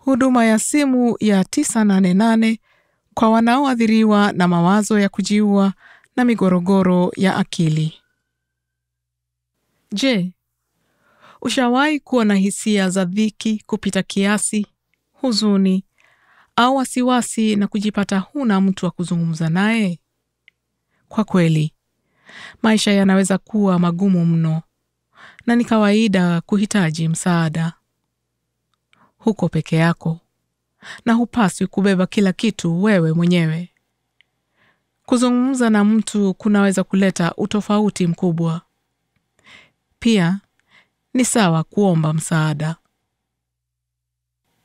Huduma ya simu ya 988 kwa wanaoathiriwa na mawazo ya kujiua na migorogoro ya akili. Je, ushawahi kuwa na hisia za dhiki kupita kiasi, huzuni, au wasiwasi na kujipata huna mtu wa kuzungumza naye? Kwa kweli, maisha yanaweza kuwa magumu mno na ni kawaida kuhitaji msaada. Huko peke yako na hupaswi kubeba kila kitu wewe mwenyewe. Kuzungumza na mtu kunaweza kuleta utofauti mkubwa. Pia, ni sawa kuomba msaada.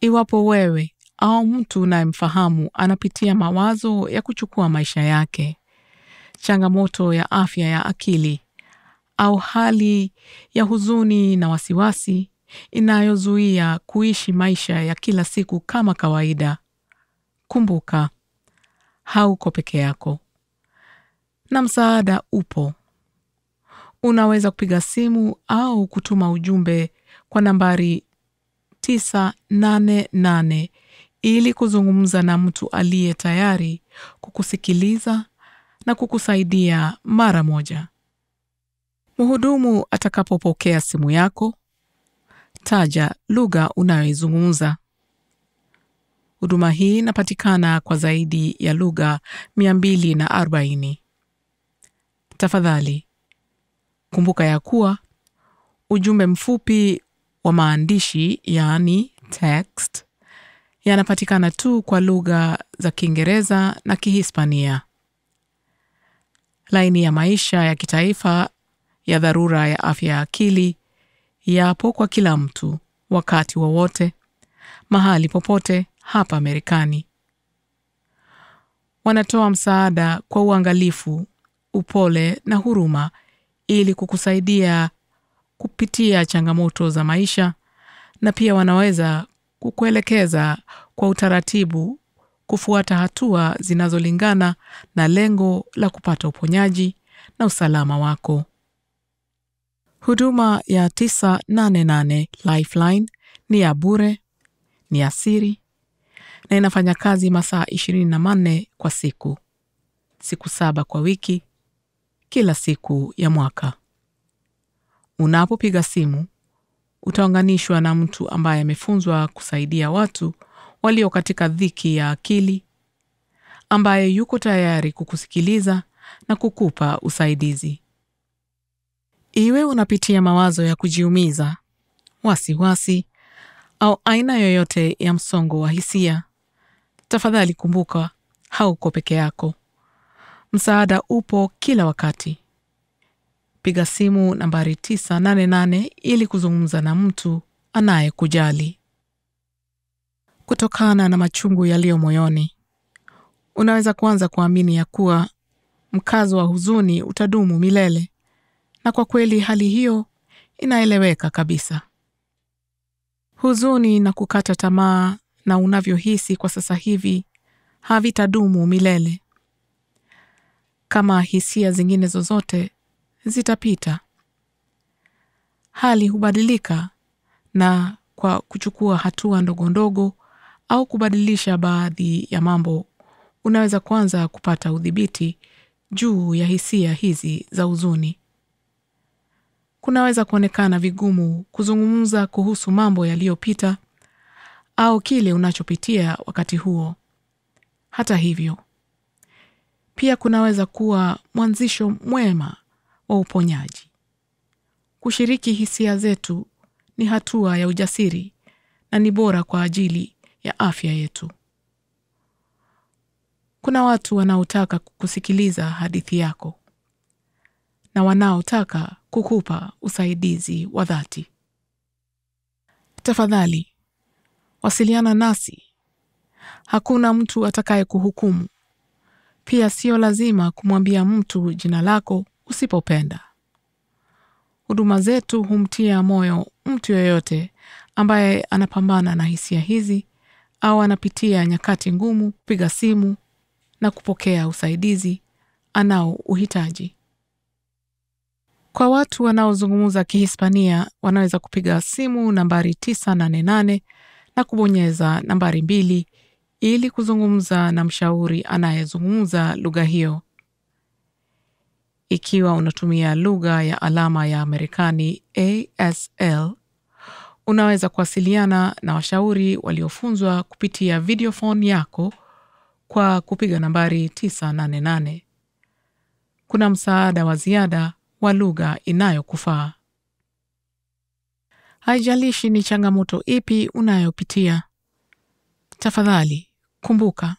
Iwapo wewe au mtu unayemfahamu anapitia mawazo ya kuchukua maisha yake, changamoto ya afya ya akili, au hali ya huzuni na wasiwasi inayozuia kuishi maisha ya kila siku kama kawaida, kumbuka, hauko peke yako. Na msaada upo. Unaweza kupiga simu au kutuma ujumbe kwa nambari 988 ili kuzungumza na mtu aliye tayari kukusikiliza na kukusaidia mara moja. Mhudumu atakapopokea simu yako, taja lugha unayoizungumza. Huduma hii inapatikana kwa zaidi ya lugha 240. Tafadhali, kumbuka ya kuwa ujumbe mfupi wa maandishi, yaani text, yanapatikana tu kwa lugha za Kiingereza na Kihispania. Laini ya maisha ya kitaifa ya dharura ya afya ya akili yapo kwa kila mtu, wakati wowote, mahali popote hapa Marekani. Wanatoa msaada kwa uangalifu, upole na huruma ili kukusaidia kupitia changamoto za maisha, na pia wanaweza kukuelekeza kwa utaratibu kufuata hatua zinazolingana na lengo la kupata uponyaji na usalama wako. Huduma ya 988 Lifeline ni ya bure, ni ya siri, na inafanya kazi masaa 24 kwa siku 7 kwa wiki, kila siku ya mwaka. Unapopiga simu, utaunganishwa na mtu ambaye amefunzwa kusaidia watu walio katika dhiki ya akili, ambaye yuko tayari kukusikiliza na kukupa usaidizi. Iwe unapitia mawazo ya kujiumiza, wasiwasi, au aina yoyote ya msongo wa hisia, tafadhali kumbuka, hauko peke yako. Msaada upo kila wakati. Piga simu nambari 988 ili kuzungumza na mtu anayekujali. Kutokana na machungu yaliyo moyoni, unaweza kuanza kuamini ya kuwa mkazo wa huzuni utadumu milele, na kwa kweli hali hiyo inaeleweka kabisa. Huzuni na kukata tamaa na unavyohisi kwa sasa hivi havitadumu milele. Kama hisia zingine zozote, zitapita. Hali hubadilika, na kwa kuchukua hatua ndogo ndogo au kubadilisha baadhi ya mambo, unaweza kuanza kupata udhibiti juu ya hisia hizi za huzuni. Kunaweza kuonekana vigumu kuzungumza kuhusu mambo yaliyopita au kile unachopitia wakati huo. Hata hivyo, pia kunaweza kuwa mwanzisho mwema wa uponyaji. Kushiriki hisia zetu ni hatua ya ujasiri na ni bora kwa ajili ya afya yetu. Kuna watu wanaotaka kusikiliza hadithi yako na wanaotaka kukupa usaidizi wa dhati. Tafadhali, wasiliana nasi. Hakuna mtu atakaye kuhukumu. Pia sio lazima kumwambia mtu jina lako usipopenda. Huduma zetu humtia moyo mtu yeyote ambaye anapambana na hisia hizi au anapitia nyakati ngumu kupiga simu na kupokea usaidizi anaouhitaji. Kwa watu wanaozungumza Kihispania, wanaweza kupiga simu nambari 988 na kubonyeza nambari 2 ili kuzungumza na mshauri anayezungumza lugha hiyo. Ikiwa unatumia lugha ya alama ya Marekani ASL, unaweza kuwasiliana na washauri waliofunzwa kupitia video phone yako kwa kupiga nambari 988. Kuna msaada wa ziada wa lugha inayokufaa. Haijalishi ni changamoto ipi unayopitia. Tafadhali, kumbuka,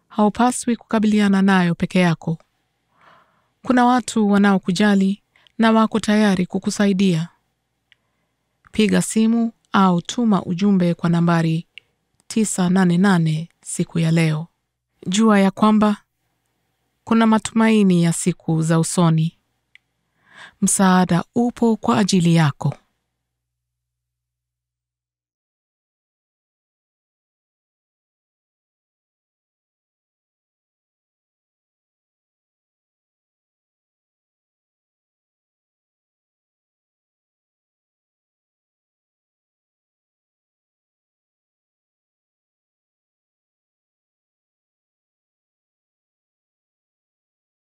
haupaswi kukabiliana nayo peke yako. Kuna watu wanaokujali na wako tayari kukusaidia. Piga simu au tuma ujumbe kwa nambari 988 siku ya leo. Jua ya kwamba kuna matumaini ya siku za usoni. Msaada upo kwa ajili yako.